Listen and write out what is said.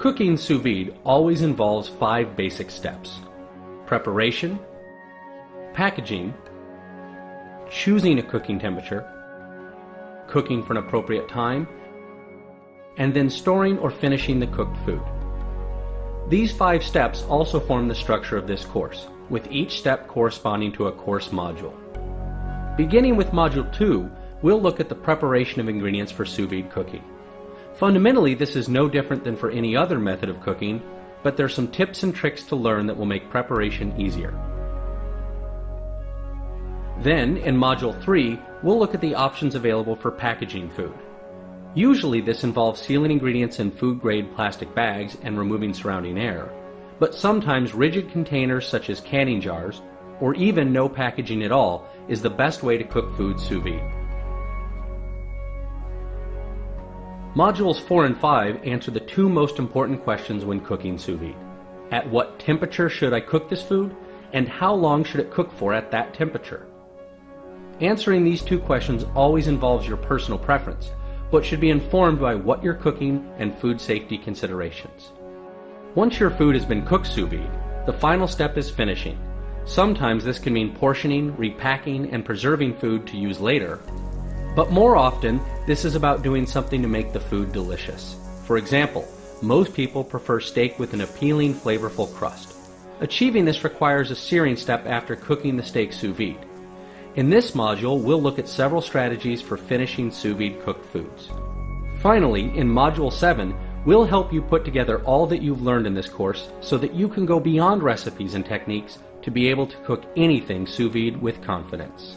Cooking sous vide always involves 5 basic steps: preparation, packaging, choosing a cooking temperature, cooking for an appropriate time, and then storing or finishing the cooked food. These 5 steps also form the structure of this course, with each step corresponding to a course module. Beginning with Module 2, we'll look at the preparation of ingredients for sous vide cooking. Fundamentally, this is no different than for any other method of cooking, but there's some tips and tricks to learn that will make preparation easier. Then, in Module 3, we'll look at the options available for packaging food. Usually this involves sealing ingredients in food-grade plastic bags and removing surrounding air, but sometimes rigid containers such as canning jars, or even no packaging at all, is the best way to cook food sous vide. Modules 4 and 5 answer the 2 most important questions when cooking sous vide. At what temperature should I cook this food, and how long should it cook for at that temperature? Answering these 2 questions always involves your personal preference, but should be informed by what you're cooking and food safety considerations. Once your food has been cooked sous vide, the final step is finishing. Sometimes this can mean portioning, repacking, and preserving food to use later, but more often this is about doing something to make the food delicious. For example, most people prefer steak with an appealing, flavorful crust. Achieving this requires a searing step after cooking the steak sous vide. In this module, we'll look at several strategies for finishing sous vide cooked foods. Finally, in Module 7, we'll help you put together all that you've learned in this course so that you can go beyond recipes and techniques to be able to cook anything sous vide with confidence.